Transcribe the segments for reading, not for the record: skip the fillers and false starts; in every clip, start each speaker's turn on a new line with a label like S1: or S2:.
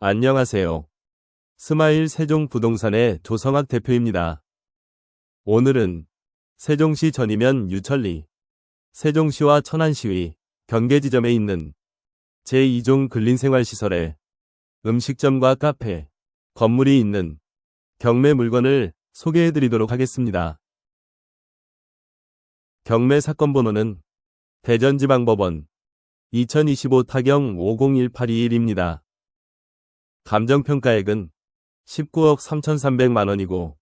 S1: 안녕하세요. 스마일 세종부동산의 조성학 대표입니다. 오늘은 세종시 전이면 유천리, 세종시와 천안시의 경계지점에 있는 제2종 근린생활시설에 음식점과 카페, 건물이 있는 경매 물건을 소개해드리도록 하겠습니다. 경매 사건 번호는 대전지방법원 2025 타경 501821입니다. 감정평가액은 19억 3,300만원이고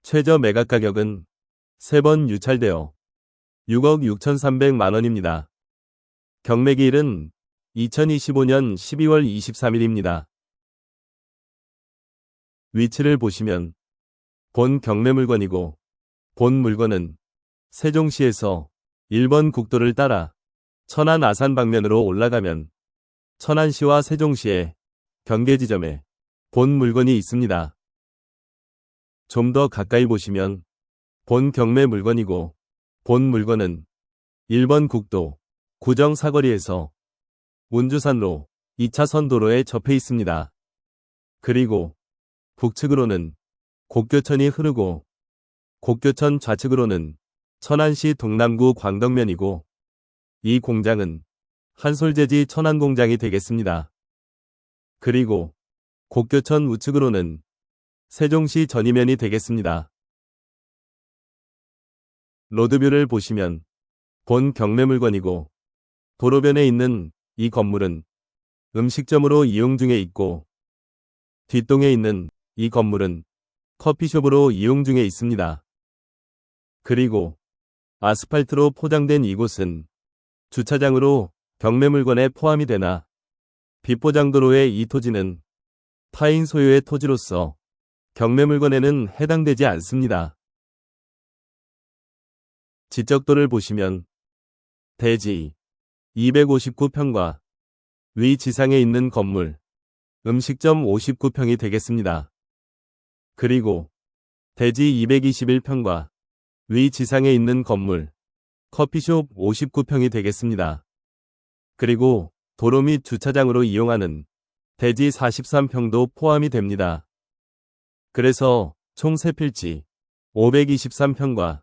S1: 최저 매각 가격은 3번 유찰되어 6억 6,300만원입니다. 경매기일은 2025년 12월 23일입니다. 위치를 보시면 본 경매 물건이고 본 물건은 세종시에서 1번 국도를 따라 천안 아산 방면으로 올라가면 천안시와 세종시의 경계지점에 본 물건이 있습니다. 좀 더 가까이 보시면 본 경매 물건이고 본 물건은 1번 국도 구정 사거리에서 운주산로 2차선 도로에 접해 있습니다. 그리고 북측으로는 곡교천이 흐르고 곡교천 좌측으로는 천안시 동남구 광덕면이고 이 공장은 한솔재지 천안공장이 되겠습니다. 그리고 곡교천 우측으로는 세종시 전이면이 되겠습니다. 로드뷰를 보시면 본 경매 물건이고 도로변에 있는 이 건물은 음식점으로 이용 중에 있고 뒷동에 있는 이 건물은 커피숍으로 이용 중에 있습니다. 그리고 아스팔트로 포장된 이곳은 주차장으로 경매 물건에 포함이 되나 비포장도로의 이 토지는 타인 소유의 토지로서 경매 물건에는 해당되지 않습니다. 지적도를 보시면 대지 259평과 위 지상에 있는 건물 음식점 59평이 되겠습니다. 그리고 대지 221평과 위 지상에 있는 건물 커피숍 59평이 되겠습니다. 그리고 도로 및 주차장으로 이용하는 대지 43평도 포함이 됩니다. 그래서 총 3필지 523평과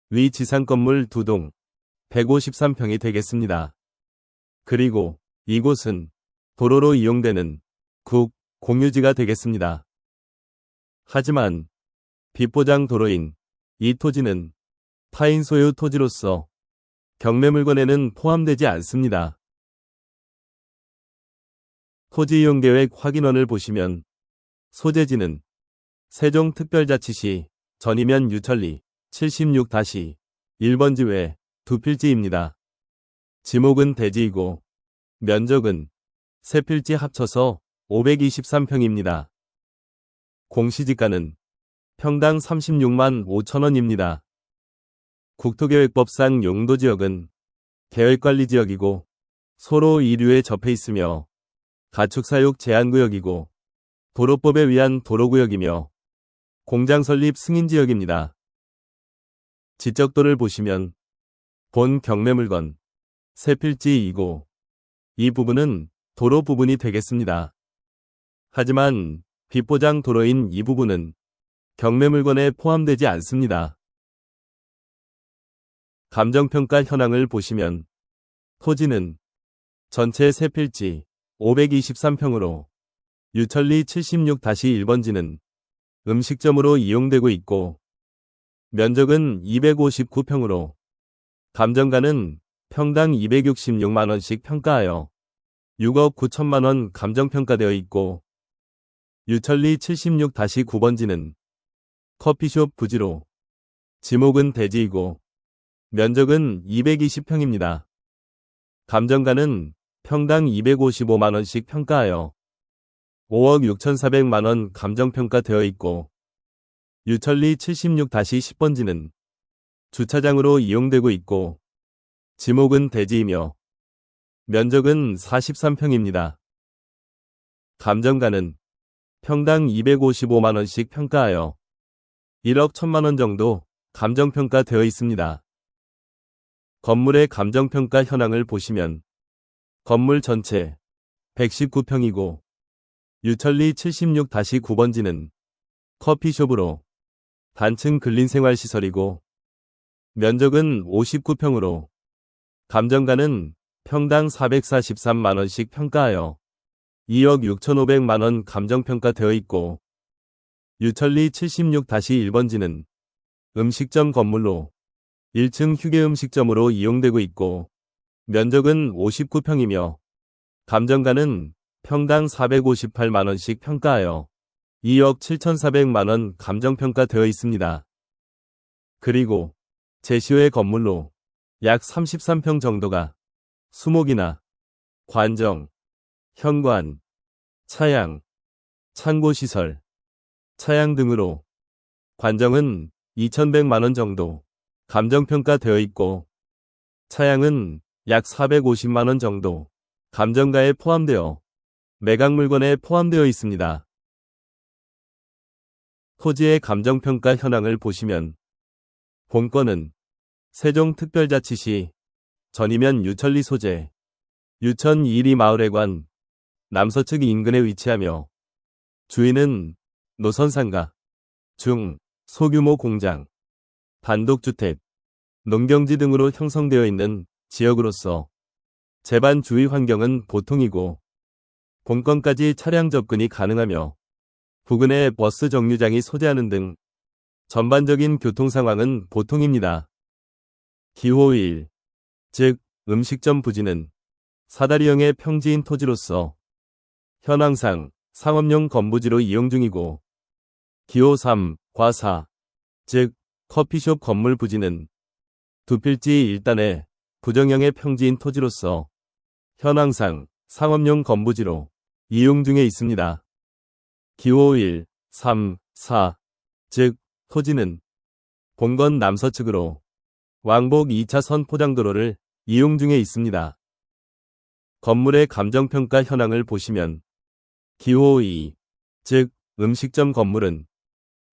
S1: 위 지상 건물 2동 153평이 되겠습니다. 그리고 이곳은 도로로 이용되는 국, 공유지가 되겠습니다. 하지만 비포장 도로인 이 토지는 타인 소유 토지로서 경매 물건에는 포함되지 않습니다. 토지 이용 계획 확인원을 보시면 소재지는 세종특별자치시 전이면 유천리 76-1번지 외 2필지입니다. 지목은 대지이고 면적은 3필지 합쳐서 523평입니다. 공시지가는 평당 36만 5천원입니다. 국토계획법상 용도지역은 계획관리지역이고 소로 2류에 접해 있으며 가축사육 제한구역이고 도로법에 의한 도로구역이며 공장 설립 승인지역입니다. 지적도를 보시면 본 경매 물건 3필지이고 이 부분은 도로 부분이 되겠습니다. 하지만 비포장 도로인 이 부분은 경매 물건에 포함되지 않습니다. 감정평가 현황을 보시면 토지는 전체 3필지 523평으로 유천리 76-1번지는 음식점으로 이용되고 있고 면적은 259평으로 감정가는 평당 266만원씩 평가하여 6억 9천만원 감정평가되어 있고 유천리 76-9번지는 커피숍 부지로 지목은 대지이고 면적은 220평입니다. 감정가는 평당 255만원씩 평가하여 5억 6,400만원 감정평가되어 있고 유천리 76-10번지는 주차장으로 이용되고 있고 지목은 대지이며 면적은 43평입니다. 감정가는 평당 255만원씩 평가하여 1억 1천만원 정도 감정평가되어 있습니다. 건물의 감정평가 현황을 보시면 건물 전체 119평이고 유천리 76-9번지는 커피숍으로 단층 근린생활시설이고 면적은 59평으로 감정가는 평당 443만원씩 평가하여 2억 6,500만원 감정평가되어 있고 유천리 76-1번지는 음식점 건물로 1층 휴게음식점으로 이용되고 있고 면적은 59평이며 감정가는 평당 458만원씩 평가하여 2억 7,400만원 감정평가되어 있습니다. 그리고 제시외 건물로 약 33평 정도가 수목이나 관정, 현관, 차양, 창고시설, 차양 등으로 관정은 2,100만원 정도 감정평가되어 있고 차양은 약 450만원 정도 감정가에 포함되어 매각 물건에 포함되어 있습니다. 토지의 감정평가 현황을 보시면 본건은 세종특별자치시 전이면 유천리 소재 유천 2리 마을회관 남서측 인근에 위치하며 주위는 노선상가, 중, 소규모 공장, 단독주택, 농경지 등으로 형성되어 있는 지역으로서 재반 주위 환경은 보통이고 본건까지 차량 접근이 가능하며 부근에 버스 정류장이 소재하는 등 전반적인 교통 상황은 보통입니다. 기호 1, 즉 음식점 부지는 사다리형의 평지인 토지로서 현황상 상업용 건부지로 이용 중이고 기호 3, 과 4, 즉 커피숍 건물 부지는 두필지 1단의 부정형의 평지인 토지로서 현황상 상업용 건부지로 이용 중에 있습니다. 기호 1, 3, 4, 즉 토지는 본건 남서측으로 왕복 2차선 포장도로를 이용 중에 있습니다. 건물의 감정평가 현황을 보시면 기호 2, 즉 음식점 건물은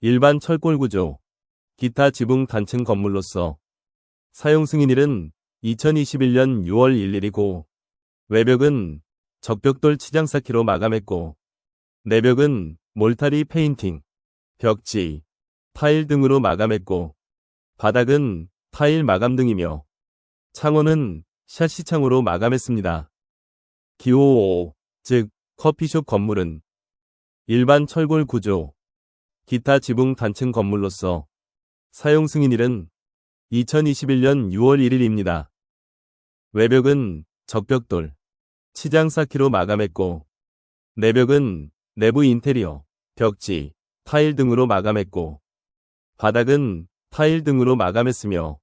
S1: 일반 철골구조, 기타 지붕 단층 건물로서 사용 승인일은 2021년 6월 1일이고 외벽은 적벽돌 치장 쌓기로 마감했고 내벽은 몰타리 페인팅, 벽지, 타일 등으로 마감했고 바닥은 타일 마감 등이며 창호는 샤시 창호로 마감했습니다. 기호 5, 즉 커피숍 건물은 일반 철골 구조, 기타 지붕 단층 건물로서 사용 승인일은 2021년 6월 1일입니다. 외벽은 적벽돌, 치장 쌓기로 마감했고 내벽은 내부 인테리어, 벽지, 타일 등으로 마감했고 바닥은 타일 등으로 마감했으며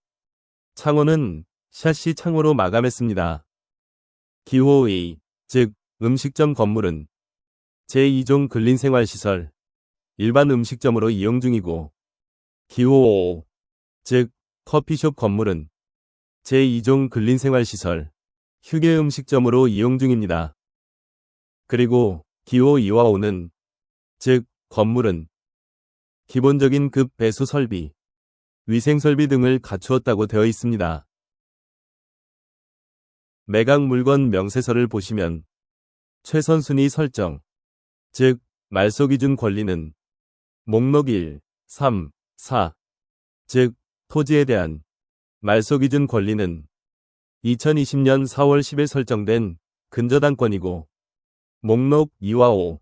S1: 창호는 샤시 창호로 마감했습니다. 기호 2, 즉 음식점 건물은 제2종 근린생활시설, 일반 음식점으로 이용 중이고 기호 5, 즉 커피숍 건물은 제2종 근린생활시설, 휴게음식점으로 이용 중입니다. 그리고 기호 2와 5는 즉 건물은 기본적인 급 배수 설비, 위생설비 등을 갖추었다고 되어 있습니다. 매각 물건 명세서를 보시면 최선순위 설정, 즉 말소기준 권리는 목록 1, 3, 4, 즉 토지에 대한 말소기준 권리는 2020년 4월 10일 설정된 근저당권이고 목록 2와 5,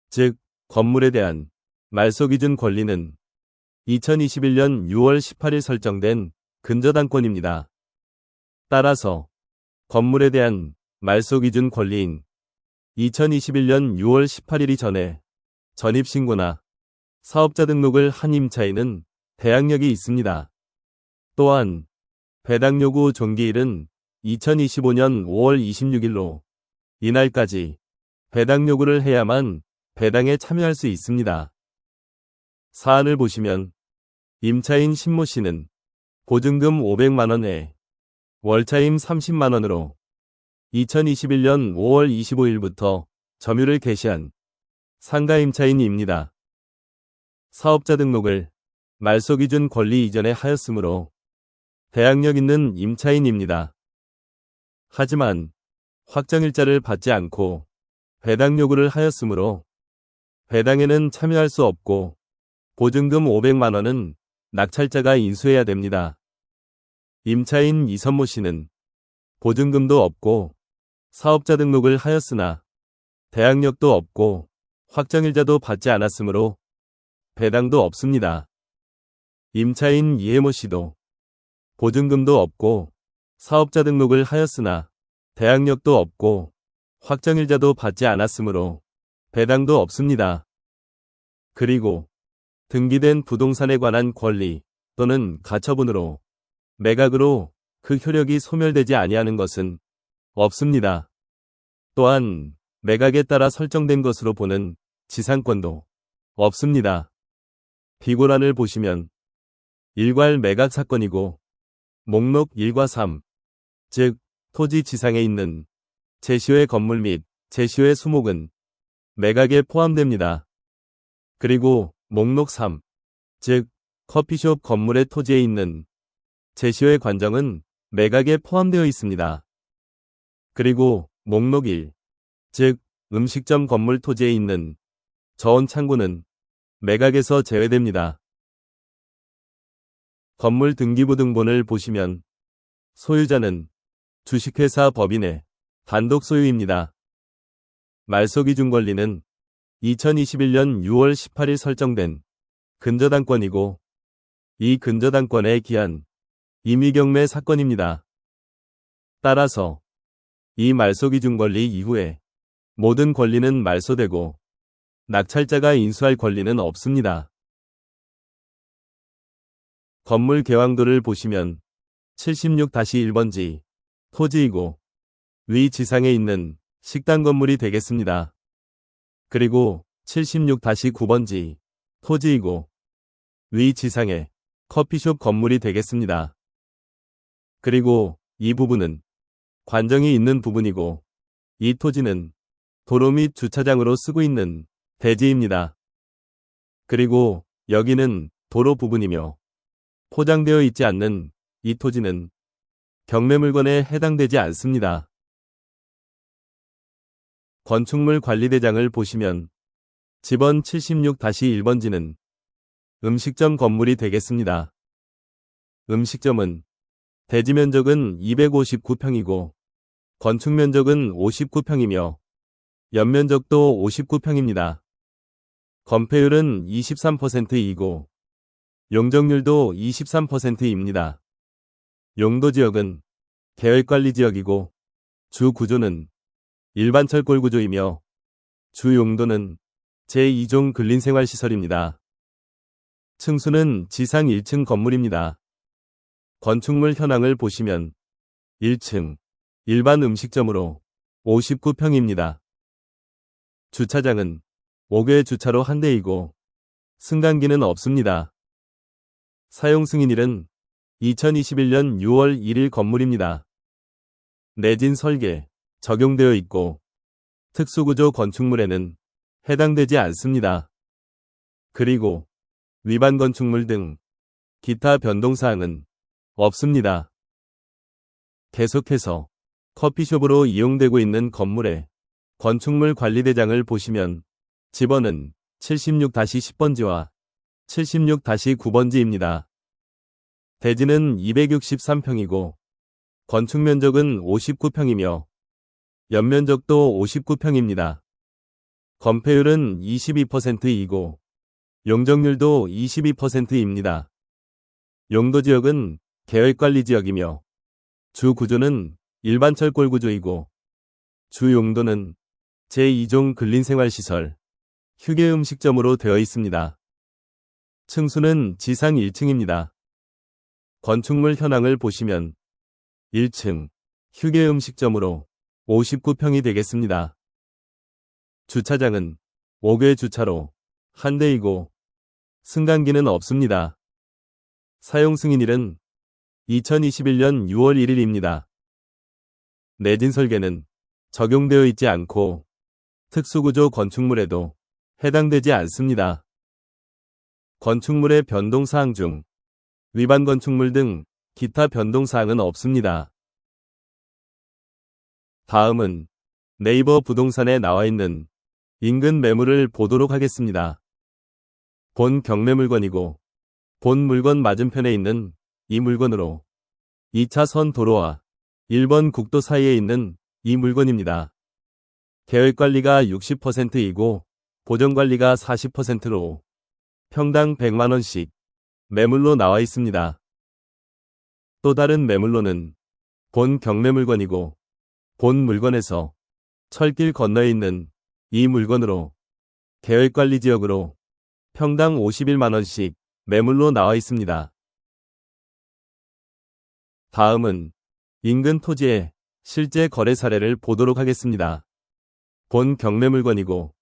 S1: 즉 건물에 대한 말소기준 권리는 2021년 6월 18일 설정된 근저당권입니다. 따라서 건물에 대한 말소기준 권리인 2021년 6월 18일 이전에 전입신고나 사업자 등록을 한 임차인은 대항력이 있습니다. 또한 배당요구 종기일은 2025년 5월 26일로 이날까지 배당요구를 해야만 배당에 참여할 수 있습니다. 사안을 보시면 임차인 신모 씨는 보증금 500만원 외 월차임 30만원으로 2021년 5월 25일부터 점유를 개시한 상가임차인입니다. 사업자 등록을 말소기준 권리 이전에 하였으므로 대항력 있는 임차인입니다. 하지만 확정일자를 받지 않고 배당 요구를 하였으므로 배당에는 참여할 수 없고 보증금 500만 원은 낙찰자가 인수해야 됩니다. 임차인 이선모 씨는 보증금도 없고 사업자 등록을 하였으나 대항력도 없고 확정일자도 받지 않았으므로 배당도 없습니다. 임차인 이혜모 씨도 보증금도 없고 사업자 등록을 하였으나 대항력도 없고 확정일자도 받지 않았으므로 배당도 없습니다. 그리고 등기된 부동산에 관한 권리 또는 가처분으로 매각으로 그 효력이 소멸되지 아니하는 것은 없습니다. 또한 매각에 따라 설정된 것으로 보는 지상권도 없습니다. 비고란을 보시면 일괄 매각 사건이고 목록 1과 3, 즉 토지 지상에 있는 제시의 건물 및 제시의 수목은 매각에 포함됩니다. 그리고 목록 3, 즉 커피숍 건물의 토지에 있는 제시의 관정은 매각에 포함되어 있습니다. 그리고 목록 1, 즉 음식점 건물 토지에 있는 저온 창고는 매각에서 제외됩니다. 건물 등기부 등본을 보시면 소유자는 주식회사 법인의 단독 소유입니다. 말소기준 권리는 2021년 6월 18일 설정된 근저당권이고 이 근저당권의 기한 임의경매 사건입니다. 따라서 이 말소기준 권리 이후에 모든 권리는 말소되고 낙찰자가 인수할 권리는 없습니다. 건물 개왕도를 보시면 76-1번지 토지이고 위 지상에 있는 식당 건물이 되겠습니다. 그리고 76-9번지 토지이고 위 지상에 커피숍 건물이 되겠습니다. 그리고 이 부분은 관정이 있는 부분이고 이 토지는 도로 및 주차장으로 쓰고 있는 대지입니다. 그리고 여기는 도로 부분이며 포장되어 있지 않는 이 토지는 경매물건에 해당되지 않습니다. 건축물 관리대장을 보시면 집원 76-1번지는 음식점 건물이 되겠습니다. 음식점은 대지 면적은 259평이고 건축 면적은 59평이며 연면적도 59평입니다. 건폐율은 23%이고 용적률도 23%입니다. 용도지역은 계획관리지역이고 주구조는 일반 철골 구조이며 주용도는 제2종 근린생활시설입니다. 층수는 지상 1층 건물입니다. 건축물 현황을 보시면 1층 일반 음식점으로 59평입니다. 주차장은 5개 주차로 한 대이고 승강기는 없습니다. 사용 승인일은 2021년 6월 1일 건물입니다. 내진 설계 적용되어 있고 특수구조 건축물에는 해당되지 않습니다. 그리고 위반 건축물 등 기타 변동사항은 없습니다. 계속해서 커피숍으로 이용되고 있는 건물의 건축물 관리대장을 보시면 집원은 76-10번지와 76-9번지입니다. 대지는 263평이고 건축면적은 59평이며 연면적도 59평입니다. 건폐율은 22%이고 용적률도 22%입니다. 용도지역은 계획관리지역이며 주구조는 일반 철골 구조이고 주용도는 제2종 근린생활시설 휴게음식점으로 되어 있습니다. 층수는 지상 1층입니다. 건축물 현황을 보시면 1층 휴게음식점으로 59평이 되겠습니다. 주차장은 5개 주차로 한 대이고 승강기는 없습니다. 사용 승인일은 2021년 6월 1일입니다. 내진 설계는 적용되어 있지 않고 특수구조 건축물에도 해당되지 않습니다. 건축물의 변동사항 중 위반 건축물 등 기타 변동사항은 없습니다. 다음은 네이버 부동산에 나와 있는 인근 매물을 보도록 하겠습니다. 본 경매물건이고 본 물건 맞은편에 있는 이 물건으로 2차선 도로와 1번 국도 사이에 있는 이 물건입니다. 계획관리가 60%이고 보전관리가 40%로 평당 100만원씩 매물로 나와 있습니다. 또 다른 매물로는 본 경매물건이고 본 물건에서 철길 건너에 있는 이 물건으로 계획관리지역으로 평당 51만원씩 매물로 나와 있습니다. 다음은 인근 토지의 실제 거래 사례를 보도록 하겠습니다. 본 경매물건이고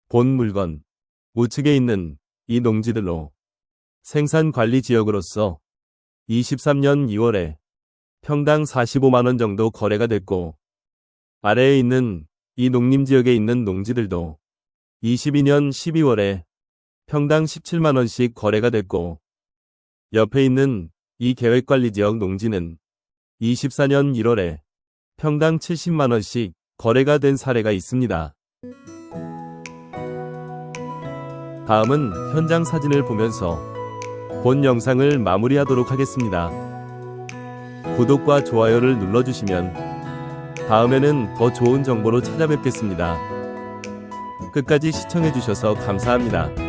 S1: 본 물건 우측에 있는 이 농지들로 생산관리지역으로서 23년 2월에 평당 45만원 정도 거래가 됐고, 아래에 있는 이 농림지역에 있는 농지들도 22년 12월에 평당 17만원씩 거래가 됐고, 옆에 있는 이 계획관리지역 농지는 24년 1월에 평당 70만원씩 거래가 된 사례가 있습니다. 다음은 현장 사진을 보면서 본 영상을 마무리하도록 하겠습니다. 구독과 좋아요를 눌러주시면 다음에는 더 좋은 정보로 찾아뵙겠습니다. 끝까지 시청해주셔서 감사합니다.